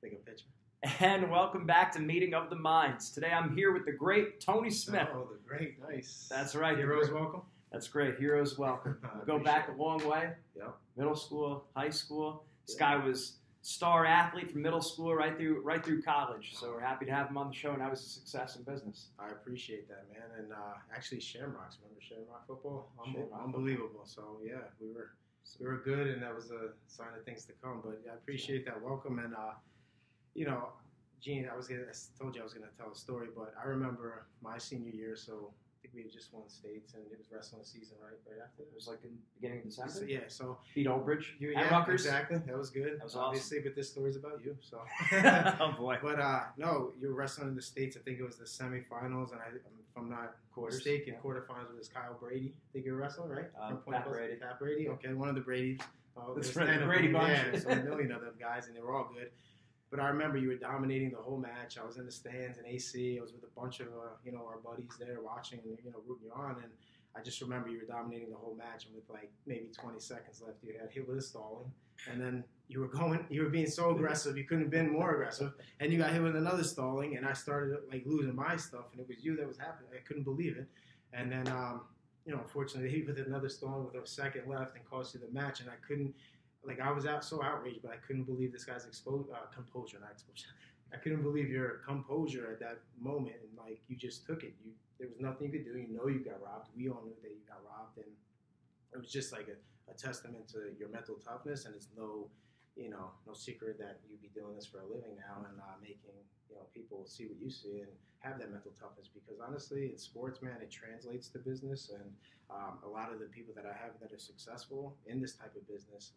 Take a picture. And welcome back to Meeting of the Minds. Today I'm here with the great Tony Smith. Oh, the great, nice. That's right. Heroes welcome. That's great. Heroes welcome. We go back a long way. Yep. Middle school, high school. This guy was star athlete from middle school right through college. So we're happy to have him on the show. Now he's a success in business. I appreciate that, man. And actually, Shamrocks. Remember Shamrock football? Shamrock Unbelievable. So yeah, we were good, and that was a sign of things to come. But yeah, I appreciate that welcome. And Gene, I told you I was gonna tell a story, but I remember my senior year. So I think we had just won states, and it was wrestling season right after. It was like in the beginning of December. Yeah. So beat Old Bridge. Yeah, Rutgers. Exactly. That was good. That was obviously, awesome. But this story's about you. So. Oh boy. But no, you were wrestling in the states. I think it was the semifinals, and if I'm not mistaken, quarterfinals with Kyle Brady. I think you were wrestling, right? Pat Brady. Pat Brady. Okay, one of the Bradys. That's right. The Brady bunch. Yeah, there's a million of them guys, and they were all good. But I remember you were dominating the whole match. I was in the stands in AC. I was with a bunch of our buddies there watching and rooting you on. And I just remember you were dominating the whole match. And with like maybe 20 seconds left, you had hit with a stalling. And then you were being so aggressive. You couldn't have been more aggressive. And you got hit with another stalling. And I started like losing my stuff. And it was you that was happening. I couldn't believe it. And then unfortunately, he hit with another stalling with a second left and cost you the match. And I couldn't. Like, I was so outraged, but I couldn't believe this guy's composure, not exposure. I couldn't believe your composure at that moment, and, like, you just took it. There was nothing you could do. You got robbed. We all knew that you got robbed, and it was just, like, a testament to your mental toughness, and it's no secret that you'd be doing this for a living now and making, people see what you see and have that mental toughness because, honestly, in sports, man, it translates to business, and a lot of the people that I have that are successful in this type of business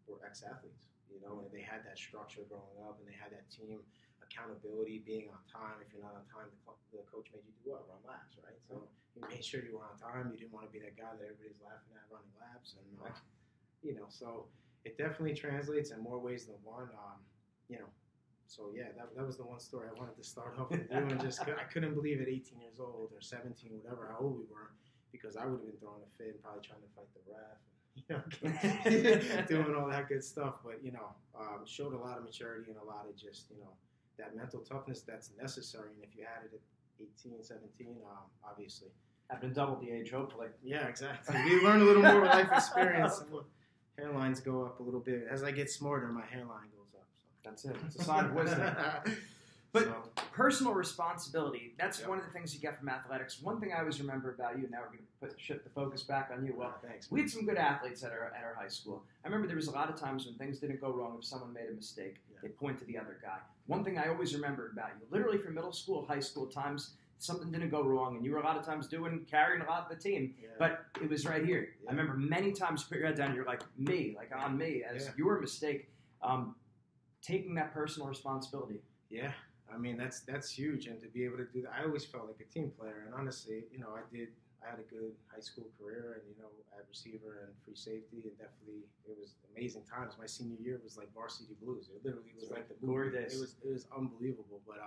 were ex-athletes, and they had that structure growing up, and they had that team accountability, being on time. If you're not on time, the coach made you do what? Run laps, right? So you made sure you were on time. You didn't want to be that guy that everybody's laughing at running laps, and so it definitely translates in more ways than one. So yeah, that was the one story I wanted to start off with you, and I couldn't believe at 18 years old or 17, whatever how old we were, because I would have been throwing a fit and probably trying to fight the ref, doing all that good stuff. But showed a lot of maturity and a lot of just that mental toughness that's necessary. And if you had it at 18, 17, obviously having double the age, hopefully. Yeah, exactly. We learn a little more life experience. Hairlines go up a little bit as I get smarter. My hairline goes up. That's it. It's a sign of wisdom. But personal responsibility, that's one of the things you get from athletics. One thing I always remember about you, now we're going to shift the focus back on you. Well, thanks, we had some good athletes at our high school. I remember there was a lot of times when things didn't go wrong. If someone made a mistake, they'd point to the other guy. One thing I always remembered about you, literally from middle school, high school times, something didn't go wrong, and you were a lot of times carrying a lot of the team, but it was right here. Yeah. I remember many times you put your head down, and you're like on me, as your mistake, taking that personal responsibility. Yeah, I mean that's huge, and to be able to do that, I always felt like a team player, and honestly, I had a good high school career, and at receiver and free safety, and definitely it was amazing times. My senior year was like varsity blues. It literally was like the movie. It was unbelievable, but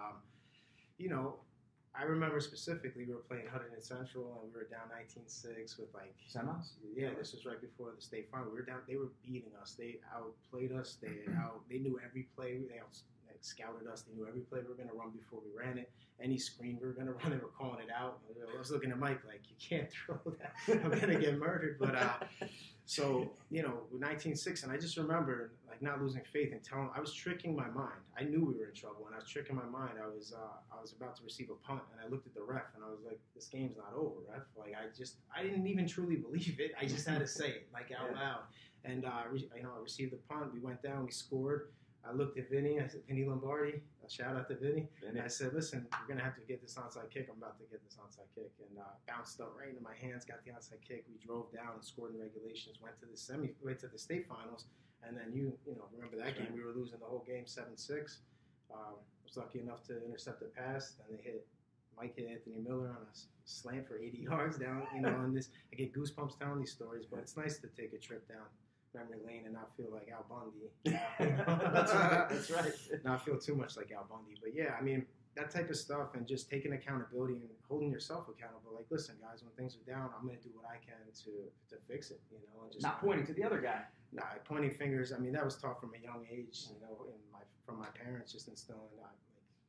I remember specifically we were playing Huntington Central, and we were down 19-6 with like semis. Yeah, this was right before the state final. We were down. They were beating us. They outplayed us. They knew every play. They scouted us. They knew every play we were going to run before we ran it. Any screen we were going to run, they were calling it out. I was looking at Mike like, you can't throw that. I'm going to get murdered. But so 19-6, and I just remember like not losing faith and I was tricking my mind. I knew we were in trouble, and I was tricking my mind. I was about to receive a punt, and I looked at the ref, and I was like, this game's not over, ref. Like I didn't even truly believe it. I just had to say it like out loud. And I received the punt. We went down. We scored. I looked at Vinny. I said, Vinny Lombardi. Shout out to Vinny. And I said, listen, we're going to have to get this onside kick. I'm about to get this onside kick. And bounced up right into my hands, got the onside kick. We drove down and scored in regulations, went to the state finals. And then remember that game? We were losing the whole game 7-6. I was lucky enough to intercept a pass. Then Mike hit Anthony Miller on a slant for 80 yards down, on this. I get goosebumps telling these stories, but it's nice to take a trip down memory lane and not feel like Al Bundy. That's right. Not feel too much like Al Bundy. But yeah, I mean, that type of stuff and just taking accountability and holding yourself accountable. Like, listen, guys, when things are down, I'm going to do what I can to fix it, and just not pointing to the other guy. Nah, pointing fingers. I mean, that was taught from a young age, in my from my parents, just instilling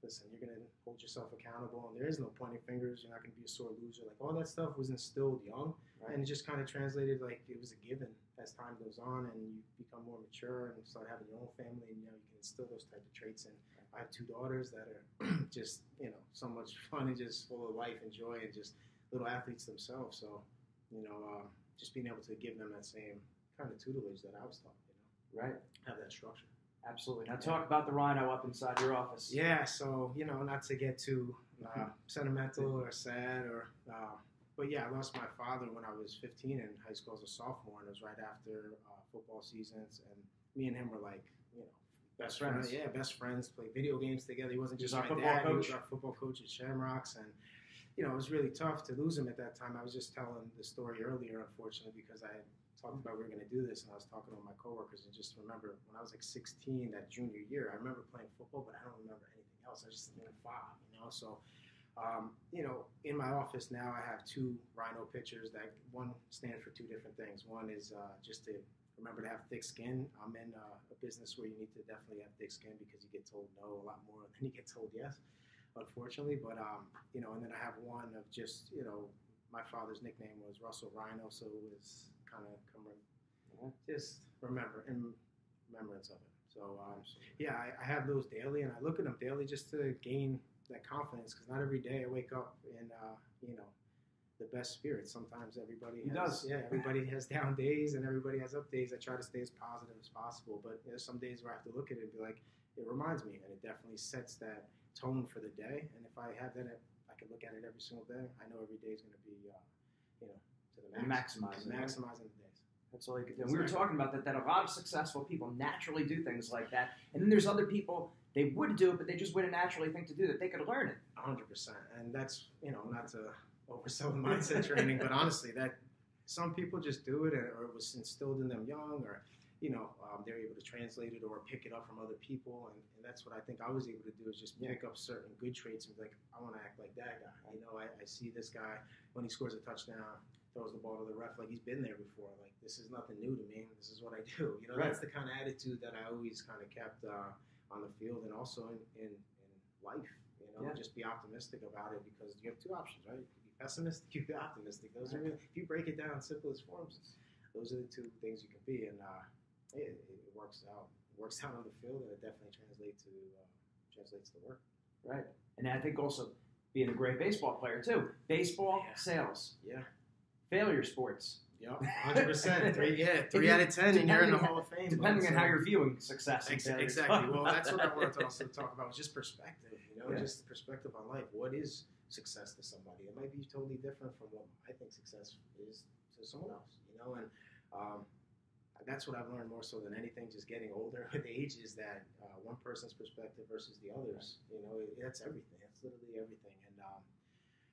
listen, you're gonna hold yourself accountable, and there is no pointing fingers. You're not gonna be a sore loser. Like all that stuff was instilled young, right. And it just kind of translated like it was a given as time goes on, and you become more mature and start having your own family, and you can instill those type of traits. And I have 2 daughters that are just so much fun and just full of life and joy and just little athletes themselves. So just being able to give them that same kind of tutelage that I was taught. Right. Have that structure. Absolutely. Now talk about the rhino up inside your office. Yeah, so, not to get too sentimental or sad but yeah, I lost my father when I was 15 in high school as a sophomore, and it was right after football seasons, and me and him were like, best friends. Yeah, best friends, played video games together. He wasn't just our my football dad, coach. He was our football coach at Shamrocks, and it was really tough to lose him at that time. I was just telling the story earlier, unfortunately, because I had talked about we were going to do this, and I was talking with my coworkers, and just remember when I was like 16, that junior year, I remember playing football, but I don't remember anything else. I just didn't follow, So, in my office now, I have 2 rhino pictures that one stands for 2 different things. One is just to remember to have thick skin. I'm in a business where you need to definitely have thick skin because you get told no a lot more than you get told yes, unfortunately. But, and then I have one of just, my father's nickname was Russell Rhino, so it was kind of just remembrance of it. So, I have those daily, and I look at them daily just to gain that confidence, because not every day I wake up in, the best spirits. Sometimes everybody everybody has down days and everybody has up days. I try to stay as positive as possible, but there's some days where I have to look at it and be like, it reminds me, and it definitely sets that tone for the day. And if I have that, I can look at it every single day. I know every day is going to be, to the max. Maximizing the days. That's all you can do. And we were talking about that a lot of successful people naturally do things like that. And then there's other people, they would do it, but they just wouldn't naturally think to do that. They could learn it. 100%. And that's, not to oversell the mindset training, but honestly, that some people just do it, or it was instilled in them young, or, they're able to translate it or pick it up from other people. And that's what I think I was able to do, is just pick up certain good traits and be like, I want to act like that guy. I see this guy when he scores a touchdown, throws the ball to the ref, like he's been there before. Like, this is nothing new to me. This is what I do. That's the kind of attitude that I always kind of kept on the field, and also in life. Just be optimistic about it, because you have 2 options, right? You can be pessimistic, you can be optimistic. Those are really, if you break it down in simplest forms, those are the 2 things you can be, and it works out. It works out on the field, and it definitely translates to work. Right, and I think also being a great baseball player too. Baseball, sales, failure sports. Yep, 100%. 3 out of 10, and you're in the Hall of Fame. Depending on how you're viewing success. Exactly. Well, that's what I wanted to also talk about, was just perspective. Just perspective on life. What is success to somebody? It might be totally different from what I think success is to someone else. And that's what I've learned more so than anything. Just getting older with age, is that one person's perspective versus the others. That's everything. That's literally everything. And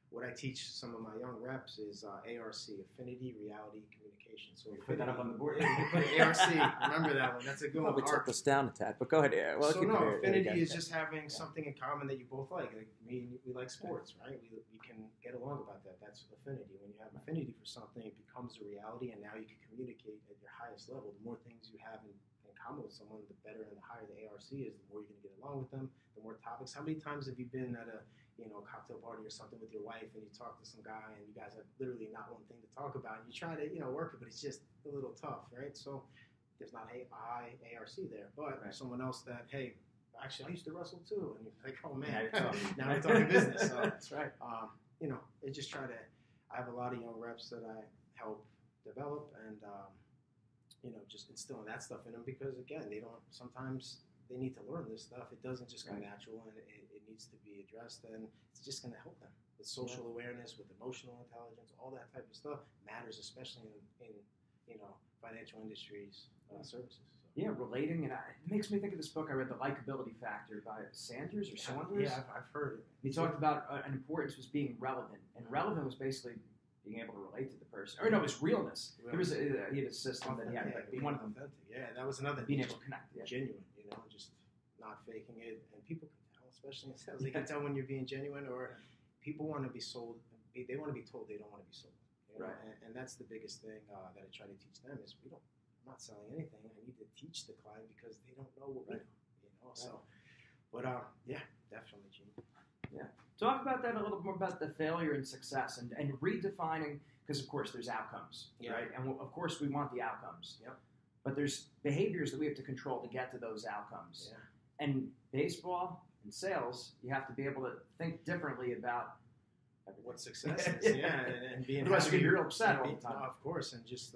what I teach some of my young reps is ARC, Affinity Reality Communication. So put that up on the board. ARC, remember that one. That's a good one. Probably took this down a tad, but go ahead. Well, affinity is just having something in common that you both like. Like me, we like sports, right? We can get along about that. That's affinity. When you have affinity for something, it becomes a reality, and now you can communicate at your highest level. The more things you have in common with someone, the better and the higher the ARC is, the more you're going to get along with them, the more topics. How many times have you been at a cocktail party or something with your wife, and you talk to some guy, and you guys have literally not one thing to talk about, and you try to, work it, but it's just a little tough, right? So there's not ARC there, but there's someone else that, hey, actually, I used to wrestle too, and you're like, oh man, now we're talking business. So that's right. I just try to, I have a lot of young reps that I help develop, and just instilling that stuff in them, because again, sometimes they need to learn this stuff. It doesn't just come natural, and it needs to be addressed, and it's just going to help them with social awareness, with emotional intelligence, all that type of stuff matters, especially in financial industries services. So. Yeah, relating, and it makes me think of this book I read, The Likability Factor, by Sanders or Saunders. Yeah, I've heard it. He talked about an importance was being relevant, and relevant was basically being able to relate to the person. Or no, it was realness. There was he had a system that he had, like one of them. Yeah, that was another. Being able to connect. Yeah. Genuine, just not faking it, and people can tell, especially in sales. They can tell when you're being genuine, or people want to be sold. They want to be told they don't want to be sold. Right. And that's the biggest thing that I try to teach them is I'm not selling anything. I need to teach the client, because they don't know what we know. So, but yeah, definitely, Gene. Yeah. Talk about that a little more about the failure and success and redefining, because of course there's outcomes, right? And of course we want the outcomes. Yep. But there's behaviors that we have to control to get to those outcomes. Yeah. And baseball and sales, you have to be able to think differently about what success is, and being otherwise you're real upset all the time. No, of course, and just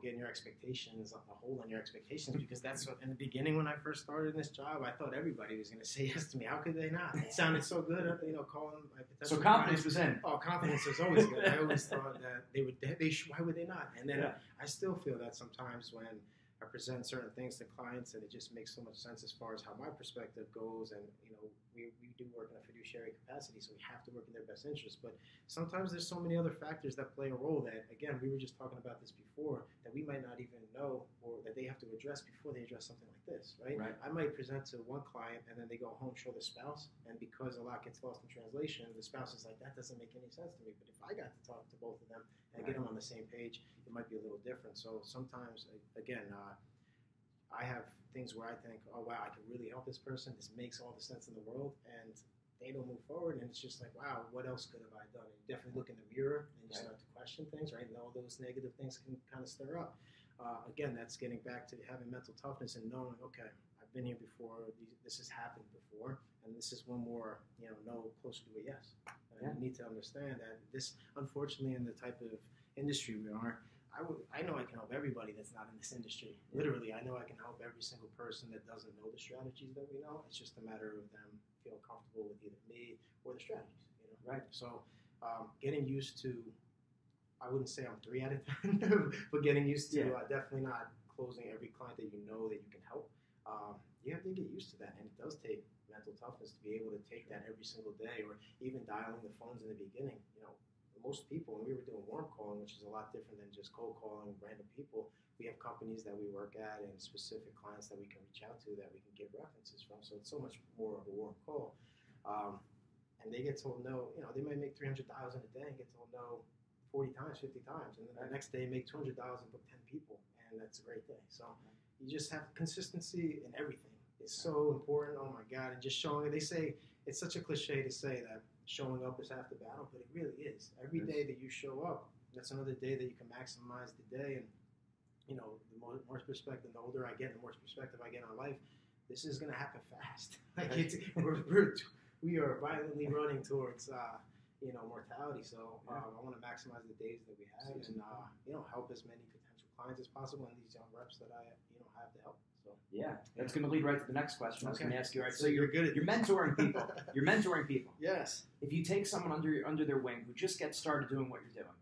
getting your expectations, a hold on your expectations, because that's what in the beginning when I first started in this job, I thought everybody was going to say yes to me. How could they not? It sounded so good, calling my potential. So confidence was in. Oh, confidence was always good. I always thought that why would they not? And then I still feel that sometimes when I present certain things to clients, and it just makes so much sense as far as how my perspective goes. And we do work in a fiduciary capacity, so we have to work in their best interest. But sometimes there's so many other factors that play a role that, again, we were just talking about this before, that we might not even know, or that they have to address before they address something like this, right? I might present to one client, and then they go home, show the spouse, and because a lot gets lost in translation, the spouse is like, that doesn't make any sense to me. But if I got to talk to both of them and get them on the same page, it might be a little different. So sometimes, again, I have things where I think, oh, wow, I can really help this person. This makes all the sense in the world. And they don't move forward. And it's just like, wow, what else could have I done? And you definitely look in the mirror and you start to question things, right? And all those negative things can kind of stir up. Again, that's getting back to having mental toughness and knowing, okay, I've been here before. This has happened before. And this is one more, no closer to a yes. And you need to understand that this, unfortunately, in the type of industry we are, I know I can help everybody that's not in this industry. Literally, I know I can help every single person that doesn't know the strategies that we know. It's just a matter of them feeling comfortable with either me or the strategies. Right. So, getting used to, I wouldn't say I'm 3 out of 10, but getting used to definitely not closing every client that you know that you can help. You have to get used to that, and it does take mental toughness to be able to take that every single day, or even dialing the phones in the beginning. Most people, when we were doing warm calling, which is a lot different than just cold calling random people, we have companies that we work at and specific clients that we can reach out to that we can give references from. So it's so much more of a warm call. And they get told no, they might make $300,000 a day and get told no 40 times, 50 times. And then the next day make $200,000 with 10 people. And that's a great day. So you just have consistency in everything. It's so important. Oh my God. And just showing it. They say, it's such a cliche to say that showing up is half the battle, but it really is. Every day that you show up, that's another day that you can maximize the day. And, the more perspective, the older I get, the more perspective I get on life, this is going to happen fast. We are violently running towards, mortality. So I want to maximize the days that we have and, help as many potential clients as possible and these young reps that I, have to help. So, that's going to lead right to the next question. I was going to ask you. Right, so you're good at you're mentoring people. You're mentoring people. Yes. If you take someone under their wing who just gets started doing what you're doing,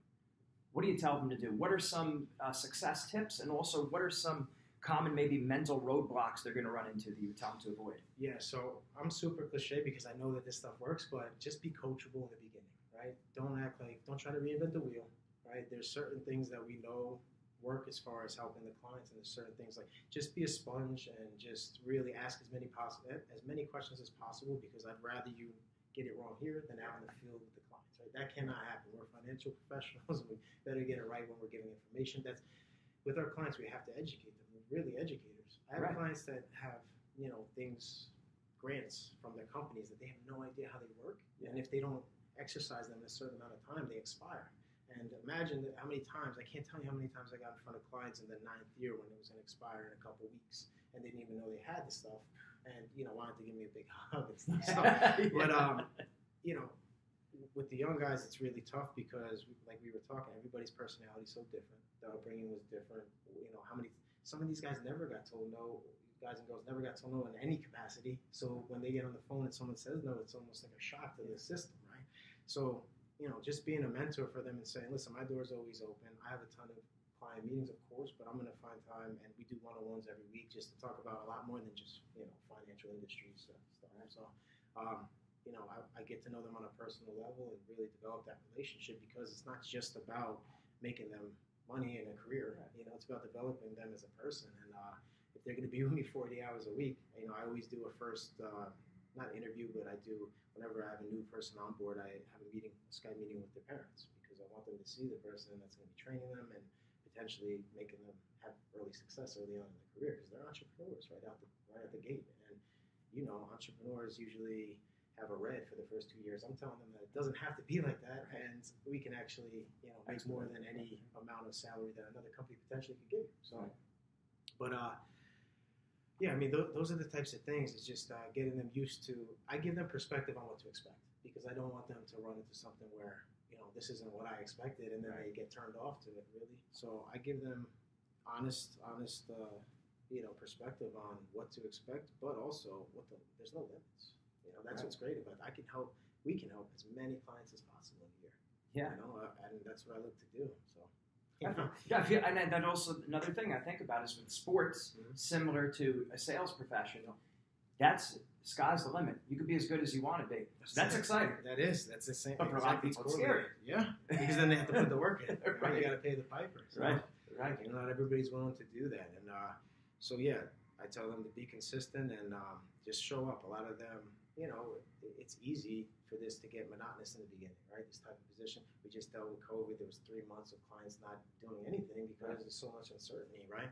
what do you tell them to do? What are some success tips, and also what are some common maybe mental roadblocks they're going to run into that you would tell them to avoid? Yeah. So I'm super cliche because I know that this stuff works, but just be coachable in the beginning, right? Don't try to reinvent the wheel, right? There's certain things that we know work as far as helping the clients, and there's certain things like just be a sponge and just really ask as many questions as possible, because I'd rather you get it wrong here than out in the field with the clients, right? That cannot happen. We're financial professionals, and we better get it right when we're giving information. That's with our clients, we have to educate them. We're really educators. I have clients that have grants from their companies that they have no idea how they work, and if they don't exercise them in a certain amount of time, they expire. And imagine how many times, I can't tell you how many times I got in front of clients in the 9th year when it was going to expire in a couple weeks, and they didn't even know they had the stuff, and, wanted to give me a big hug and stuff. So, but, with the young guys, it's really tough because, like we were talking, everybody's personality is so different. The upbringing was different. Some of these guys never got told no. Guys and girls never got told no in any capacity. So when they get on the phone and someone says no, it's almost like a shock to the system, right? So, just being a mentor for them and saying, listen, my door's always open. I have a ton of client meetings, of course, but I'm going to find time, and we do one-on-ones every week just to talk about a lot more than just, financial industry stuff. So, I get to know them on a personal level and really develop that relationship, because it's not just about making them money and a career. It's about developing them as a person. And if they're going to be with me 40 hours a week, I always do a first, not interview, but I do, whenever I have a new person on board, I have a Skype meeting with their parents, because I want them to see the person that's going to be training them and potentially making them have early success early on in their career, because they're entrepreneurs right out the gate. And entrepreneurs usually have a red for the first 2 years. I'm telling them that it doesn't have to be like that, and we can actually, make more than any amount of salary that another company potentially could give you. So, but yeah, I mean, those are the types of things. It's just getting them used to. I give them perspective on what to expect, because I don't want them to run into something where this isn't what I expected, and then they get turned off to it. Really, so I give them honest, perspective on what to expect, but also there's no limits. That's what's great about it. We can help as many clients as possible in a year. Yeah. And that's what I look to do. So. Yeah, and that also another thing I think about is with sports, similar to a sales professional. That's sky's the limit. You could be as good as you want to be. That's exciting. That's the same. But for a lot of people, it's scary. Yeah, because then they have to put the work in. Right? You got to pay the piper. So, right. Not everybody's willing to do that, and so yeah, I tell them to be consistent and just show up. A lot of them, it's easy for this to get monotonous in the beginning, right? This type of position. We just dealt with COVID. There was 3 months of clients not doing anything because there's so much uncertainty, right?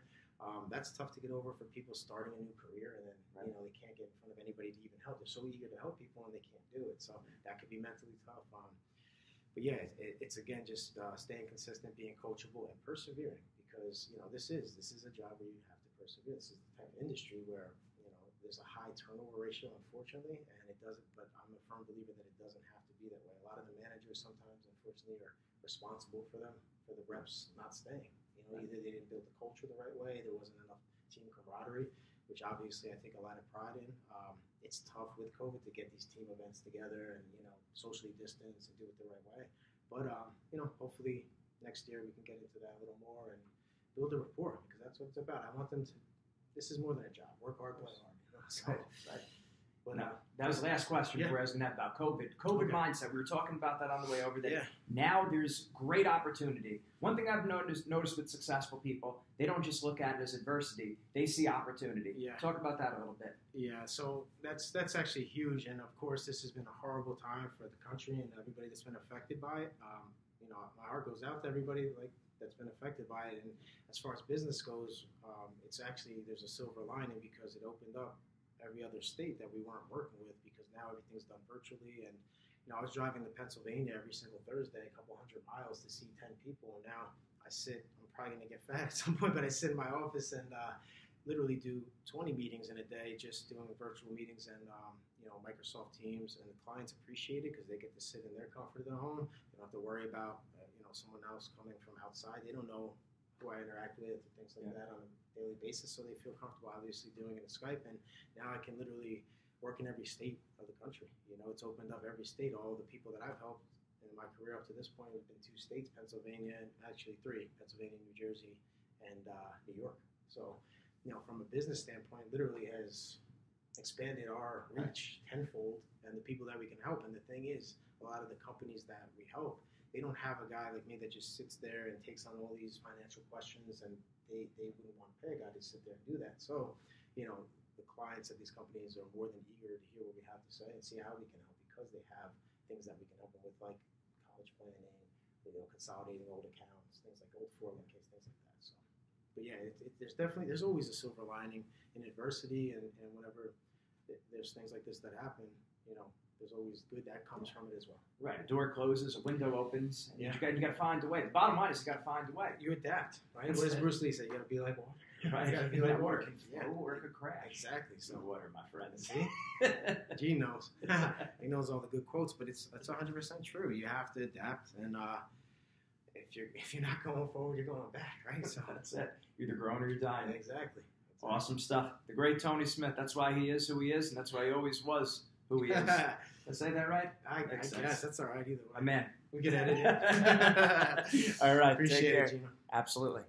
That's tough to get over for people starting a new career, and then they can't get in front of anybody to even help. They're so eager to help people, and they can't do it. So that could be mentally tough. But yeah, it's again just staying consistent, being coachable, and persevering, because this is a job where you have to persevere. This is the type of industry where there's a high turnover ratio, unfortunately, and it doesn't. But I'm a firm believer that it doesn't have to be that way. A lot of the managers sometimes, unfortunately, are responsible for the reps not staying. Either they didn't build the culture the right way, there wasn't enough team camaraderie, which obviously I take a lot of pride in. It's tough with COVID to get these team events together and socially distance and do it the right way. But hopefully next year we can get into that a little more and build a rapport, because that's what it's about. I want them to. This is more than a job. Work hard, play hard. So, right. But that was the last question before asking that about COVID. Mindset. We were talking about that on the way over there. Yeah. Now there's great opportunity. One thing I've noticed with successful people, they don't just look at it as adversity. They see opportunity. Yeah. Talk about that a little bit. Yeah. So that's actually huge. And of course, this has been a horrible time for the country and everybody that's been affected by it. My heart goes out to everybody that's been affected by it. And as far as business goes, it's actually, there's a silver lining, because it opened up every other state that we weren't working with, because now everything's done virtually. And I was driving to Pennsylvania every single Thursday, a couple hundred miles, to see 10 people, and now I'm probably going to get fat at some point, but I sit in my office and literally do 20 meetings in a day, just doing virtual meetings and Microsoft Teams, and the clients appreciate it because they get to sit in their comfort of their home. They don't have to worry about someone else coming from outside. They don't know who I interact with or things like that on a daily basis, so they feel comfortable obviously doing it in Skype. And now I can literally work in every state of the country. It's opened up every state. All the people that I've helped in my career up to this point have been 2 states, Pennsylvania, and actually 3, Pennsylvania, New Jersey, and New York. So, from a business standpoint, literally has expanded our reach tenfold and the people that we can help. And the thing is, a lot of the companies that we help, they don't have a guy like me that just sits there and takes on all these financial questions, and they wouldn't want to pay a guy to sit there and do that. So, the clients at these companies are more than eager to hear what we have to say and see how we can help, because they have things that we can help them with, like college planning, consolidating old accounts, things like old 401ks, things like that. So, but yeah, there's always a silver lining in adversity, and whenever there's things like this that happen, there's always good that comes from it as well. Right. A door closes, a window opens, and you got to find a way. The bottom line is you got to find a way. You adapt, right? What does Bruce Lee say? You got to be like water. Right. You got to be like water. Can flow or it could crash. Exactly. So water, my friend. See? Gene knows. He knows all the good quotes, but it's 100% true. You have to adapt, and if you're not going forward, you're going back, right? So that's it. You're either growing or you're dying. Exactly. Awesome stuff. The great Tony Smith. That's why he is who he is, and that's why he always was who he is. Did I say that right? I guess that's all right either way. My man. We can edit it. All right. Appreciate take care. it, Gino. Absolutely.